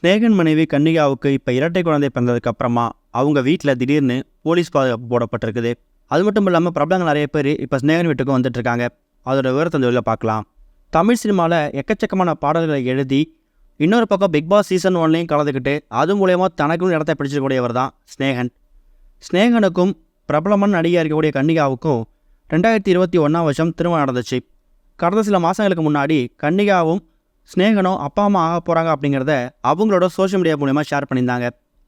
ஸ்நேகன் மனைவி கன்னிகாவுக்கு இப்போ இரட்டை குழந்தை பிறந்ததுக்கு அப்புறமா அவங்க வீட்டில் திடீர்னு போலீஸ் பாதுகாப்பு போடப்பட்டிருக்குது. அது மட்டும் இல்லாமல் பிரபலங்கள் நிறைய பேர் இப்போ ஸ்நேகன் வீட்டுக்கும் வந்துட்டு இருக்காங்க. அதோட விவரத்தை இந்த வெளியில் பார்க்கலாம். தமிழ் சினிமாவில் எக்கச்சக்கமான பாடல்களை எழுதி இன்னொரு பக்கம் பிக் பாஸ் சீசன் 1லையும் கலந்துக்கிட்டு அது மூலயமா தனக்கும் இடத்தை பிடிச்சிருக்கக்கூடியவர் தான் ஸ்நேகன். ஸ்நேகனுக்கும் பிரபலமான நடிகையாக இருக்கக்கூடிய கன்னிகாவுக்கும் 2021 வருஷம் திருமணம் நடந்துச்சு. கடந்த சில மாதங்களுக்கு முன்னாடி கன்னிகாவும் ஸ்நேகனும் அப்பா அம்மா ஆக போகிறாங்க அப்படிங்கிறத அவங்களோட சோஷியல் மீடியா மூலமாக ஷேர் பண்ணியிருந்தாங்க.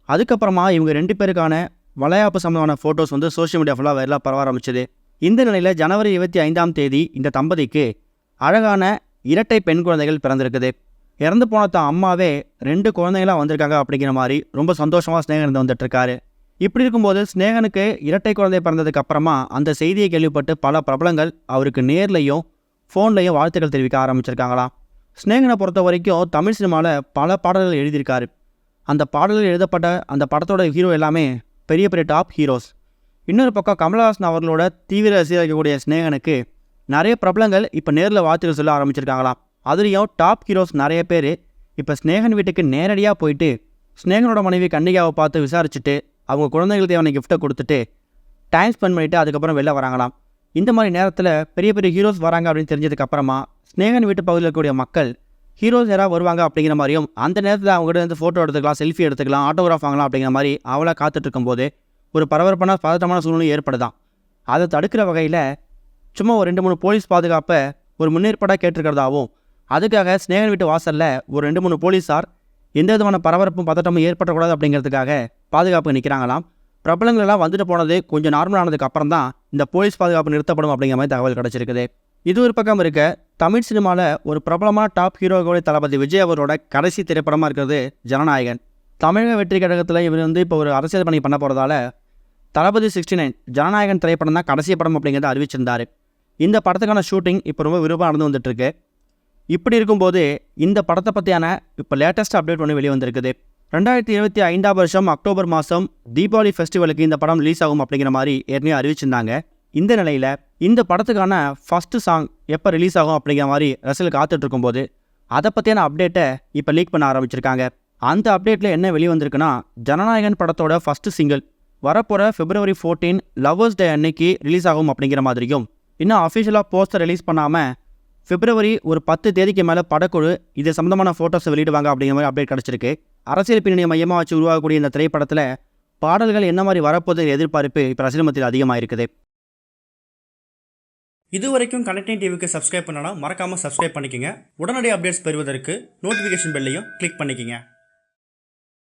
அதுக்கப்புறமா இவங்க 2 பேருக்கான வளையாப்பு சம்பந்தமான ஃபோட்டோஸ் சோஷியல் மீடியா ஃபுல்லாக வைரலாக பரவ ஆரம்பிச்சது. இந்த நிலையில் ஜனவரி 25 இந்த தம்பதிக்கு அழகான இரட்டை பெண் குழந்தைகள் பிறந்திருக்குது. இறந்து போன தான் அம்மாவே 2 குழந்தைகளாக வந்திருக்காங்க அப்படிங்கிற மாதிரி ரொம்ப சந்தோஷமாக ஸ்நேகன் வந்துட்டுருக்காரு. இப்படி இருக்கும்போது ஸ்நேகனுக்கு இரட்டை குழந்தை பிறந்ததுக்கு அப்புறமா அந்த செய்தியை கேள்விப்பட்டு பல பிரபலங்கள் அவருக்கு நேர்லையும் ஃபோன்லையும் வாழ்த்துக்கள் தெரிவிக்க ஆரம்பிச்சிருக்காங்களாம். ஸ்நேகனை பொறுத்த வரைக்கும் தமிழ் சினிமாவில் பல பாடல்கள் எழுதியிருக்காரு. அந்த பாடல்கள் எழுதப்பட்ட அந்த படத்தோட ஹீரோ எல்லாமே பெரிய பெரிய டாப் ஹீரோஸ். இன்னொரு பக்கம் கமலஹாசன் அவர்களோட தீவிர ரசிகக்கூடிய ஸ்நேகனுக்கு நிறைய பிரபலங்கள் இப்போ நேரில் வாழ்த்துக்கள் சொல்ல ஆரம்பிச்சிருக்காங்களாம். அதுலேயும் டாப் ஹீரோஸ் நிறைய பேர் இப்போ ஸ்நேகன் வீட்டுக்கு நேரடியாக போயிட்டு ஸ்நேகனோட மனைவி கன்னிகாவை பார்த்து விசாரிச்சுட்டு அவங்க குழந்தைகளுக்கு தேவையான கிஃப்ட்டை கொடுத்துட்டு டைம் ஸ்பெண்ட் பண்ணிவிட்டு அதுக்கப்புறம் வெளில வராங்களாம். இந்த மாதிரி நேரத்தில் பெரிய பெரிய ஹீரோஸ் வராங்க அப்படின்னு தெரிஞ்சதுக்கப்புறமா ஸ்நேகன் வீட்டு பகுதியில் இருக்கக்கூடிய மக்கள் ஹீரோஸ் யாராவது வருவாங்க அப்படிங்கிற மாதிரியும் அந்த நேரத்தில் அவங்ககிட்ட வந்து ஃபோட்டோ எடுத்துக்கலாம், செல்ஃபி எடுத்துக்கலாம், ஆட்டோகிராஃப் வாங்கலாம் அப்படிங்கிற மாதிரி அவளை காத்துட்டு இருக்கும்போது ஒரு பரபரப்பான பதட்டமான சூழ்நிலை ஏற்படுதான். அதை தடுக்கிற வகையில் சும்மா ஒரு 2-3 போலீஸ் பாதுகாப்பை ஒரு முன்னேற்பாடாக கேட்டிருக்கிறதாவும் அதுக்காக ஸ்நேகன் வீட்டு வாசலில் ஒரு 2-3 போலீஸார் எந்த விதமான பரபரப்பும் பதட்டமும் ஏற்படக்கூடாது அப்படிங்கிறதுக்காக பாதுகாப்பு நிற்கிறாங்களாம். பிரபலங்கள் எல்லாம் வந்துட்டு போனது கொஞ்சம் நார்மலானதுக்கு அப்புறம் தான் இந்த போலீஸ் பாதுகாப்பு நிறுத்தப்படும் அப்படிங்கிற மாதிரி தகவல் கிடச்சிருக்குது. இது ஒரு பக்கம் இருக்க, தமிழ் சினிமாவில் ஒரு பிரபலமான டாப் ஹீரோக்களுடைய தளபதி விஜய் அவரோட கடைசி திரைப்படமாக இருக்கிறது ஜனநாயகன். தமிழக வெற்றி கழகத்தில் இவர் இப்போ ஒரு அரசியல் பணி பண்ண போகிறதால தளபதி 69 ஜனநாயகன் திரைப்படம் தான் கடைசி படம் அப்படிங்கிறத அறிவிச்சிருந்தார். இந்த படத்துக்கான ஷூட்டிங் இப்போ ரொம்ப விருப்பம் நடந்து வந்துட்டுருக்கு. இப்படி இருக்கும்போது இந்த படத்தை பற்றியான இப்போ லேட்டஸ்ட் அப்டேட் ஒன்று வெளியே வந்திருக்குது. 2025 வருஷம் அக்டோபர் மாதம் தீபாவளி ஃபெஸ்டிவலுக்கு இந்த படம் ரிலீஸ் ஆகும் அப்படிங்கிற மாதிரி ஏற்கனவே அறிவிச்சிருந்தாங்க. இந்த நிலையில் இந்த படத்துக்கான ஃபஸ்ட்டு சாங் எப்போ ரிலீஸ் ஆகும் அப்படிங்கிற மாதிரி ரசிகர்கள் காத்துட்டு இருக்கும்போது அதை பற்றியான அப்டேட்டை இப்போ லீக் பண்ண ஆரம்பிச்சிருக்காங்க. அந்த அப்டேட்டில் என்ன வெளியே வந்திருக்குன்னா, ஜனநாயகன் படத்தோட ஃபஸ்ட்டு சிங்கிள் வரப்போகிற February 14 லவ்வர்ஸ் டே அன்னைக்கு ரிலீஸ் ஆகும் அப்படிங்கிற மாதிரியும், இன்னும் அஃபிஷியலாக போஸ்டர் ரிலீஸ் பண்ணாமல் February 10 மேலே படக்குழு இது சம்மந்தமான ஃபோட்டோஸை வெளியிடுவாங்க அப்படிங்கிற மாதிரி அப்டேட் கிடச்சிருக்கு. அரசியல் பின்னணியை மையமாக வச்சு உருவாகக்கூடிய இந்த திரைப்படத்தில் பாடல்கள் என்ன மாதிரி வரப்போது எதிர்பார்ப்பு இப்போ ரசிகர் மத்தியில் அதிகமாக இருக்குது. இது வரைக்கும் கனெக்டிங் டிவிக்கு சப்ஸ்கிரைப் பண்ணனா மறக்காமல் சப்ஸ்கிரைப் பண்ணிக்கங்க. உடனடி அப்டேட்ஸ் பெறுவதற்கு நோட்டிஃபிகேஷன் பெல்லையும் கிளிக் பண்ணிக்கங்க.